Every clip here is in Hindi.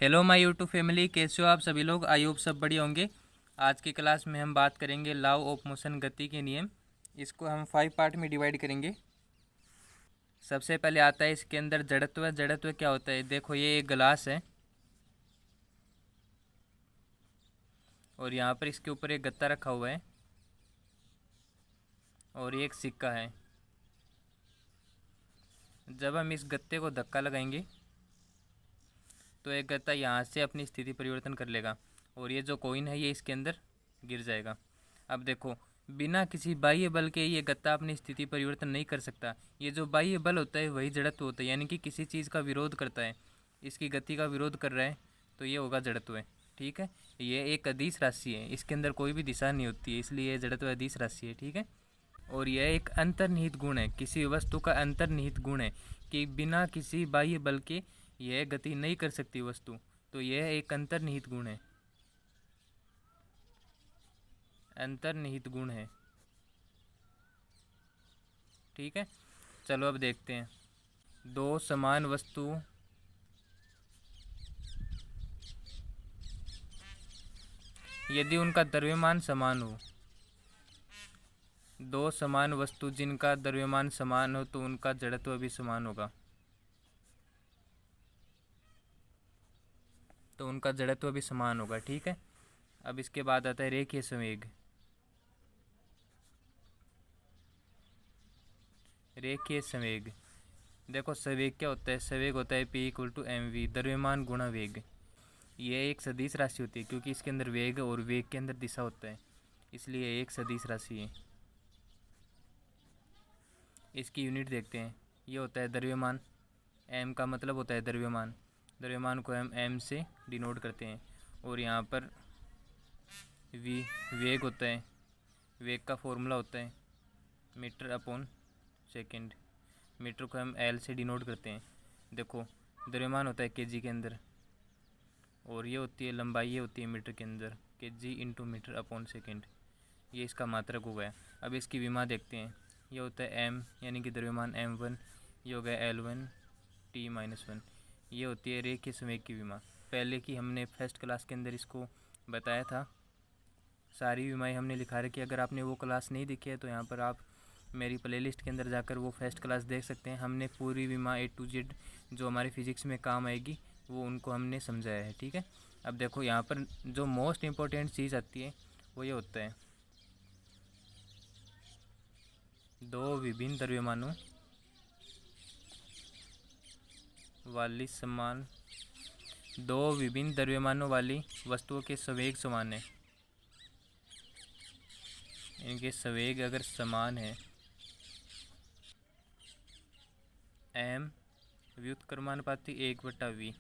हेलो माय यूट्यूब फैमिली, कैसे हो आप सभी लोग। आई होप सब बढ़िया होंगे। आज की क्लास में हम बात करेंगे लॉ ऑफ मोशन, गति के नियम। इसको हम 5 पार्ट में डिवाइड करेंगे। सबसे पहले आता है इसके अंदर जड़त्व। जड़त्व क्या होता है, देखो ये एक गिलास है और यहाँ पर इसके ऊपर एक गत्ता रखा हुआ है और ये एक सिक्का है। जब हम इस गत्ते को धक्का लगाएंगे तो एक गत्ता यहाँ से अपनी स्थिति परिवर्तन कर लेगा और ये जो कॉइन है ये इसके अंदर गिर जाएगा। अब देखो, बिना किसी बाह्य बल के ये गत्ता अपनी स्थिति परिवर्तन नहीं कर सकता। ये जो बाह्य बल होता है वही जड़त्व होता है, यानी कि किसी चीज़ का विरोध करता है, इसकी गति का विरोध कर रहा है तो ये होगा जड़त्व है। ठीक है, ये एक अदिश राशि है, इसके अंदर कोई भी दिशा नहीं होती है, इसलिए ये जड़त्व अदिश राशि है। ठीक है, और यह एक अंतर्निहित गुण है, किसी वस्तु का अंतर्निहित गुण है कि बिना किसी बाह्य बल के यह गति नहीं कर सकती वस्तु, तो यह एक अंतर्निहित गुण है। अंतर्निहित गुण है। ठीक है, चलो अब देखते हैं। दो समान वस्तु यदि उनका द्रव्यमान समान हो, दो समान वस्तु जिनका द्रव्यमान समान हो तो उनका जड़त्व भी समान होगा, तो उनका जड़त्व भी समान होगा। ठीक है, अब इसके बाद आता है रेखीय संवेग। रेखीय संवेग, देखो संवेग क्या होता है, संवेग होता है P equal to M V, द्रव्यमान गुणा वेग। ये एक सदिश राशि होती है क्योंकि इसके अंदर वेग और वेग के अंदर दिशा होता है, इसलिए एक सदिश राशि है। इसकी यूनिट देखते हैं, ये होता है द्रव्यमान। एम का मतलब होता है द्रव्यमान, द्रव्यमान को हम एम से डिनोट करते हैं। और यहाँ पर वी वेग होता है, वेग का फॉर्मूला होता है मीटर अपॉन सेकेंड। मीटर को हम एल से डिनोट करते हैं। देखो, द्रव्यमान होता है केजी के अंदर और ये होती है लंबाई, ये होती है मीटर के अंदर, kg into metre upon second. ये इसका मात्रक हो गया। अब इसकी विमा देखते हैं, ये होता है एम यानी कि द्रव्यमान m1, ये हो गया L1 T-1। ये होती है रेखीय संवेग की विमा। पहले की हमने फर्स्ट क्लास के अंदर इसको बताया था, सारी विमाएँ हमने लिखा रखी। अगर आपने वो क्लास नहीं देखी है तो यहाँ पर आप मेरी प्लेलिस्ट के अंदर जाकर वो फर्स्ट क्लास देख सकते हैं। हमने पूरी विमा A to Z जो हमारे फिजिक्स में काम आएगी वो उनको हमने समझाया है। ठीक है, अब देखो यहाँ पर जो मोस्ट इम्पोर्टेंट चीज़ आती है वो ये होता है दो विभिन्न द्रव्यमानों वाली समान, दो विभिन्न द्रव्यमानों वाली वस्तुओं के संवेग समान है। इनके संवेग अगर समान है, एम व्युत्क्रमानुपाती 1/v,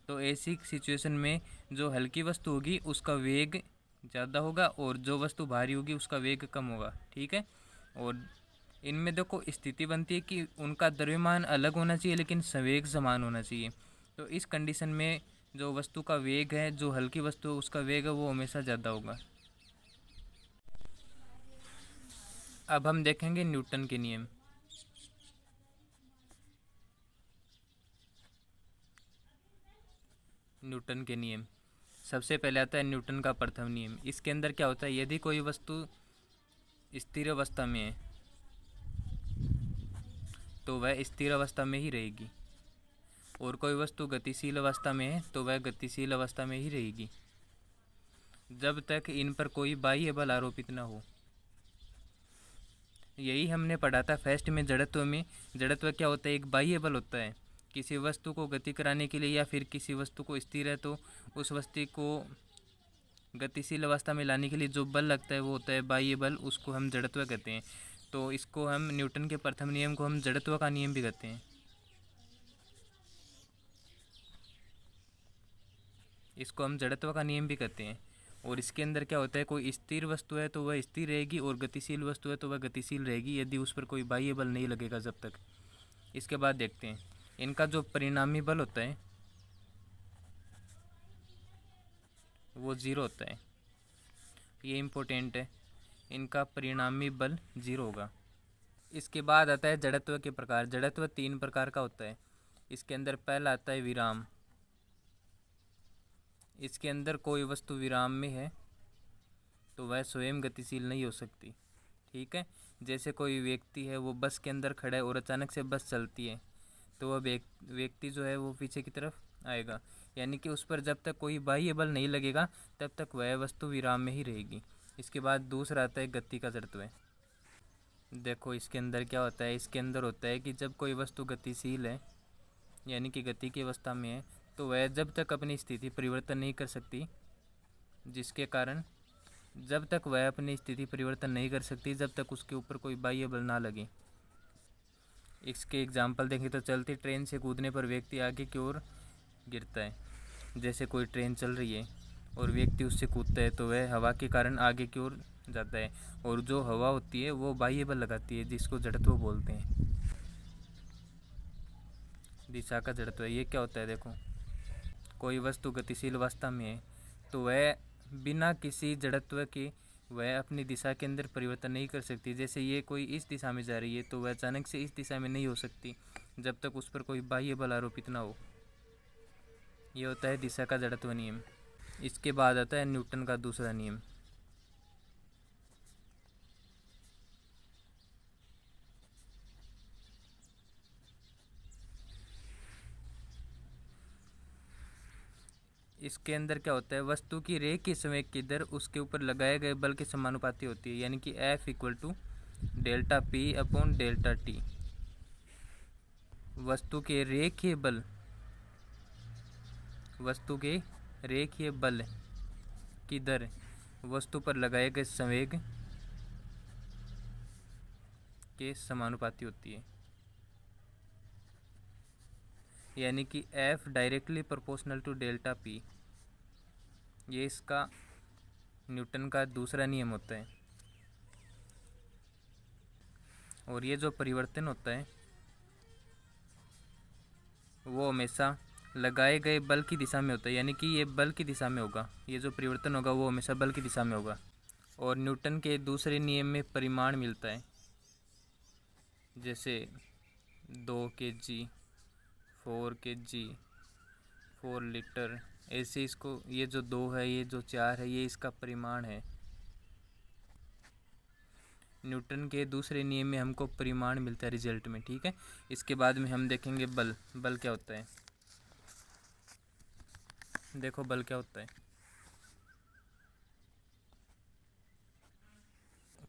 तो ऐसी सिचुएशन में जो हल्की वस्तु होगी उसका वेग ज़्यादा होगा और जो वस्तु भारी होगी उसका वेग कम होगा। ठीक है, और इनमें देखो स्थिति बनती है कि उनका द्रव्यमान अलग होना चाहिए लेकिन संवेग समान होना चाहिए। तो इस कंडीशन में जो वस्तु का वेग है, जो हल्की वस्तु है उसका वेग है वो हमेशा ज़्यादा होगा। अब हम देखेंगे न्यूटन के नियम। न्यूटन के नियम, सबसे पहले आता है न्यूटन का प्रथम नियम। इसके अंदर क्या होता है, यदि कोई वस्तु स्थिर अवस्था में है तो वह स्थिर अवस्था में ही रहेगी, और कोई वस्तु गतिशील अवस्था में है तो वह गतिशील अवस्था में ही रहेगी जब तक इन पर कोई बाह्य बल आरोपित न हो। यही हमने पढ़ा था फर्स्ट में जड़त्व में। जड़त्व क्या होता है, एक बाह्य बल होता है किसी वस्तु को गति कराने के लिए, या फिर किसी वस्तु को स्थिर है तो उस वस्तु को गतिशील अवस्था में लाने के लिए जो बल लगता है वो होता है बाह्य बल, उसको हम जड़त्व कहते हैं। तो इसको हम न्यूटन के प्रथम नियम को हम जड़त्व का नियम भी कहते हैं। इसको हम जड़त्व का नियम भी कहते हैं। और इसके अंदर क्या होता है, कोई स्थिर वस्तु है तो वह स्थिर रहेगी और गतिशील वस्तु है तो वह गतिशील रहेगी यदि उस पर कोई बाह्य बल नहीं लगेगा जब तक। इसके बाद देखते हैं इनका जो परिणामी बल होता है वो जीरो होता है। ये इम्पोर्टेंट है, इनका परिणामी बल जीरो होगा। इसके बाद आता है जड़त्व के प्रकार। जड़त्व 3 प्रकार का होता है। इसके अंदर पहला आता है विराम। इसके अंदर कोई वस्तु विराम में है तो वह स्वयं गतिशील नहीं हो सकती। ठीक है, जैसे कोई व्यक्ति है वो बस के अंदर खड़ा है और अचानक से बस चलती है तो वह व्यक्ति जो है वो पीछे की तरफ आएगा, यानी कि उस पर जब तक कोई बाह्य बल नहीं लगेगा तब तक वह वस्तु विराम में ही रहेगी। इसके बाद दूसरा आता है गति का जड़त्व। देखो इसके अंदर क्या होता है, इसके अंदर होता है कि जब कोई वस्तु गतिशील है यानी कि गति की अवस्था में है तो वह जब तक अपनी स्थिति परिवर्तन नहीं कर सकती, जिसके कारण जब तक वह अपनी स्थिति परिवर्तन नहीं कर सकती जब तक उसके ऊपर कोई बाह्य बल ना लगे। इसके एग्जाम्पल देखें तो चलती ट्रेन से कूदने पर व्यक्ति आगे की ओर गिरता है। जैसे कोई ट्रेन चल रही है और व्यक्ति उससे कूदता है तो वह हवा के कारण आगे की ओर जाता है, और जो हवा होती है वो बाह्य बल लगाती है जिसको जड़त्व बोलते हैं, दिशा का जड़त्व। ये क्या होता है, देखो कोई वस्तु गतिशील अवस्था में है तो वह बिना किसी जड़त्व के वह अपनी दिशा के अंदर परिवर्तन नहीं कर सकती। जैसे ये कोई इस दिशा में जा रही है तो वह अचानक से इस दिशा में नहीं हो सकती जब तक उस पर कोई बाह्य बल आरोपित ना हो। ये होता है दिशा का जड़त्व नियम। इसके बाद आता है न्यूटन का दूसरा नियम। इसके अंदर क्या होता है, वस्तु की रेखीय संवेग की दर उसके ऊपर लगाए गए बल के समानुपाती होती है, यानी कि F equal to delta P upon delta T. वस्तु के रेखीय बल की दर वस्तु पर लगाए गए संवेग के समानुपाती होती है, यानी कि F directly proportional to delta P. ये इसका न्यूटन का दूसरा नियम होता है। और ये जो परिवर्तन होता है वो हमेशा लगाए गए बल की दिशा में होता है, यानी कि ये बल की दिशा में होगा। ये जो परिवर्तन होगा वो हमेशा बल की दिशा में होगा। और न्यूटन के दूसरे नियम में परिमाण मिलता है, जैसे 2 kg, 4 kg, 4 लीटर, ऐसे इसको ये जो 2 है ये जो 4 है ये इसका परिमाण है। न्यूटन के दूसरे नियम में हमको परिमाण मिलता है रिजल्ट में। ठीक है, इसके बाद में हम देखेंगे बल। बल क्या होता है, देखो बल क्या होता है।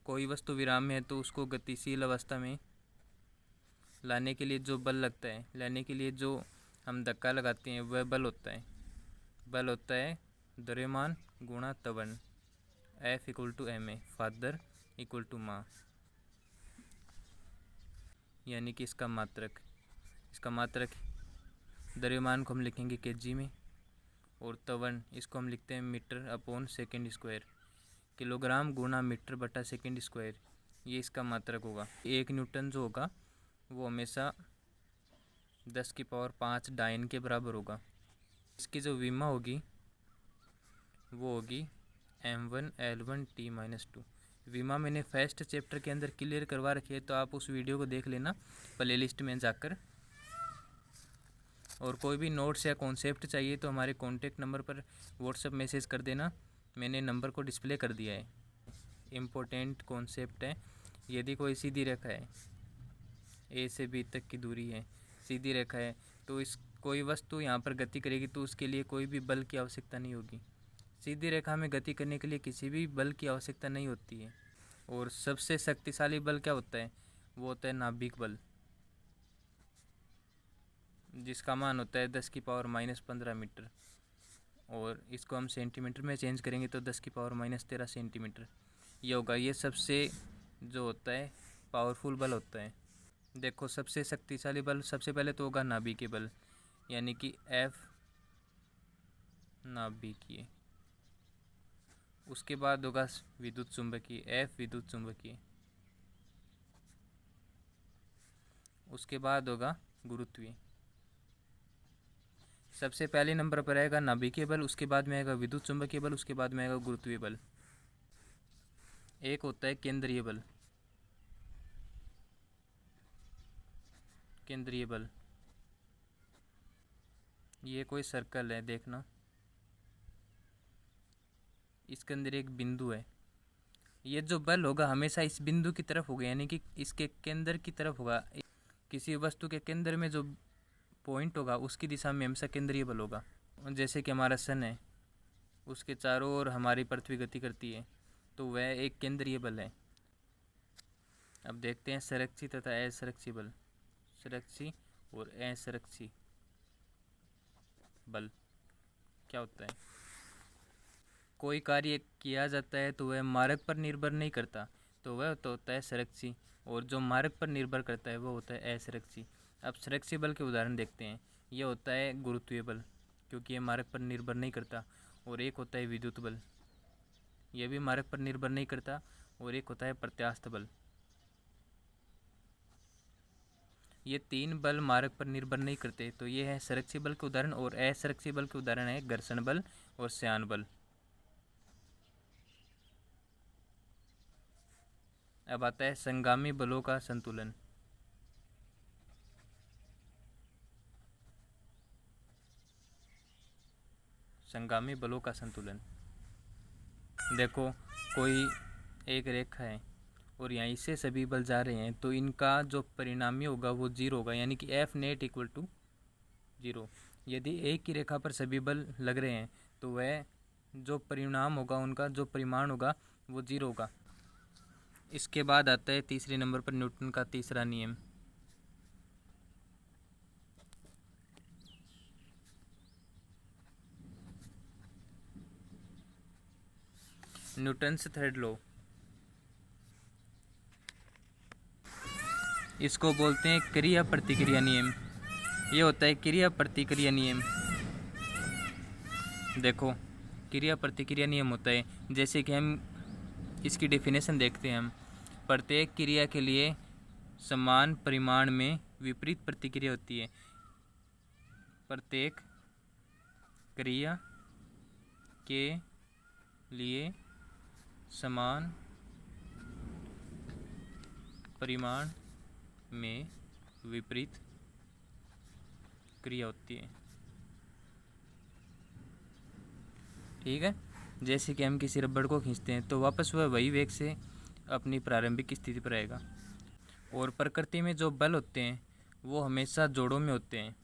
कोई वस्तु विराम में है तो उसको गतिशील अवस्था में लाने के लिए जो बल लगता है, लाने के लिए जो हम धक्का लगाते हैं वह बल होता है। बल होता है द्रव्यमान गुणा त्वरण, F equal to ma, father equal to माँ, यानी कि इसका मात्रक द्रव्यमान को हम लिखेंगे kg में, और त्वरण इसको हम लिखते हैं metre upon second square, kilogram गुणा मीटर बटा सेकेंड स्क्वायर। ये इसका मात्रक होगा। 1 न्यूटन जो होगा वो हमेशा 10 की पावर 5 डाइन के बराबर होगा। इसकी जो विमा होगी वो होगी m1L1T-2। विमा मैंने फर्स्ट चैप्टर के अंदर क्लियर करवा रखी है, तो आप उस वीडियो को देख लेना प्ले लिस्ट में जाकर। और कोई भी नोट्स या कॉन्सेप्ट चाहिए तो हमारे कॉन्टेक्ट नंबर पर व्हाट्सएप मैसेज कर देना, मैंने नंबर को डिस्प्ले कर दिया है। इम्पोर्टेंट कॉन्सेप्ट है। यदि कोई सीधी रेखा है, ए से बी तक की दूरी है, सीधी रेखा है, तो इस कोई वस्तु यहाँ पर गति करेगी तो उसके लिए कोई भी बल की आवश्यकता नहीं होगी। सीधी रेखा में गति करने के लिए किसी भी बल की आवश्यकता नहीं होती है। और सबसे शक्तिशाली बल क्या होता है, वो होता है नाभिक बल, जिसका मान होता है 10 की पावर -15 मीटर। और इसको हम सेंटीमीटर में चेंज करेंगे तो 10 की पावर -13 सेंटीमीटर ये होगा। ये सबसे जो होता है पावरफुल बल होता है। देखो सबसे शक्तिशाली बल सबसे पहले तो होगा नाभिकीय बल, यानी कि F नाभिकीय। उसके बाद होगा विद्युत चुंबकीय, F विद्युत चुंबकीय। उसके बाद होगा गुरुत्वीय। सबसे पहले नंबर पर आएगा नाभिकीय बल, उसके बाद में आएगा विद्युत चुंबकीय बल, उसके बाद में आएगा गुरुत्वीय बल। एक होता है केंद्रीय बल। केंद्रीय बल ये कोई सर्कल है, देखना इसके अंदर एक बिंदु है, ये जो बल होगा हमेशा इस बिंदु की तरफ होगा, यानी कि इसके केंद्र की तरफ होगा। किसी वस्तु के केंद्र में जो पॉइंट होगा उसकी दिशा में हमेशा केंद्रीय बल होगा। जैसे कि हमारा सन है, उसके चारों ओर हमारी पृथ्वी गति करती है, तो वह एक केंद्रीय बल है। अब देखते हैं संरक्षी तथा असंरक्षी बल। संरक्षी और असंरक्षी बल क्या होता है? कोई कार्य किया जाता है तो वह मार्ग पर निर्भर नहीं करता, तो वह तो होता है संरक्षी, और जो मार्ग पर निर्भर करता है वो होता है असंरक्षी। अब संरक्षी बल के उदाहरण देखते हैं। यह होता है गुरुत्वीय बल, क्योंकि ये मार्ग पर निर्भर नहीं करता, और एक होता है विद्युत बल, यह भी मार्ग पर निर्भर नहीं करता, और एक होता है प्रत्यास्थ बल। ये तीन बल मार्ग पर निर्भर नहीं करते, तो ये है संरक्षी बल के उदाहरण। और असंरक्षी बल के उदाहरण है घर्षण बल और श्यान बल। अब आता है संगामी बलों का संतुलन। संगामी बलों का संतुलन, देखो कोई एक रेखा है और यहीं से सभी बल जा रहे हैं, तो इनका जो परिणामी होगा वो जीरो होगा, यानी कि F नेट इक्वल टू 0। यदि एक ही रेखा पर सभी बल लग रहे हैं तो वह जो परिणाम होगा, उनका जो परिमाण होगा वो 0 होगा। इसके बाद आता है तीसरे नंबर पर न्यूटन का तीसरा नियम। न्यूटन्स थर्ड लॉ, इसको बोलते हैं क्रिया प्रतिक्रिया नियम। ये होता है क्रिया प्रतिक्रिया नियम। देखो क्रिया प्रतिक्रिया नियम होता है, जैसे कि हम इसकी डेफिनेशन देखते हैं। हम प्रत्येक क्रिया के लिए समान परिमाण में विपरीत प्रतिक्रिया होती है। प्रत्येक क्रिया के लिए समान परिमाण में विपरीत क्रिया होती है। ठीक है, जैसे कि हम किसी रबड़ को खींचते हैं तो वापस वह वही वेग से अपनी प्रारंभिक स्थिति पर आएगा। और प्रकृति में जो बल होते हैं वो हमेशा जोड़ों में होते हैं,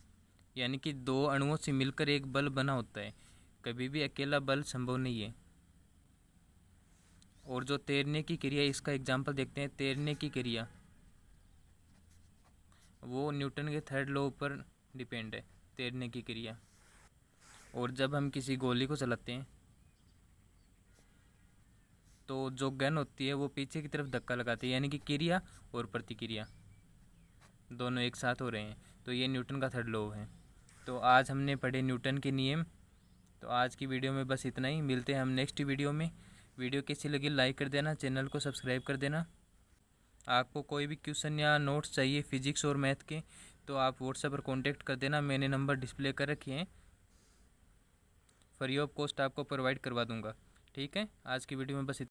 यानी कि दो अणुओं से मिलकर एक बल बना होता है, कभी भी अकेला बल संभव नहीं है। और जो तैरने की क्रिया, इसका एग्जाम्पल देखते हैं। तैरने की क्रिया वो न्यूटन के थर्ड लॉ पर डिपेंड है, तैरने की क्रिया। और जब हम किसी गोली को चलाते हैं तो जो गन होती है वो पीछे की तरफ धक्का लगाती है, यानी कि क्रिया और प्रतिक्रिया दोनों एक साथ हो रहे हैं, तो ये न्यूटन का थर्ड लॉ है। तो आज हमने पढ़े न्यूटन के नियम। तो आज की वीडियो में बस इतना ही, मिलते हैं हम नेक्स्ट वीडियो में। वीडियो कैसी लगी लाइक कर देना, चैनल को सब्सक्राइब कर देना। आपको कोई भी क्वेश्चन या नोट्स चाहिए फिजिक्स और मैथ के तो आप व्हाट्सएप पर कांटेक्ट कर देना, मैंने नंबर डिस्प्ले कर रखे हैं, फ्री ऑफ कॉस्ट आपको प्रोवाइड करवा दूंगा। ठीक है, आज की वीडियो में बस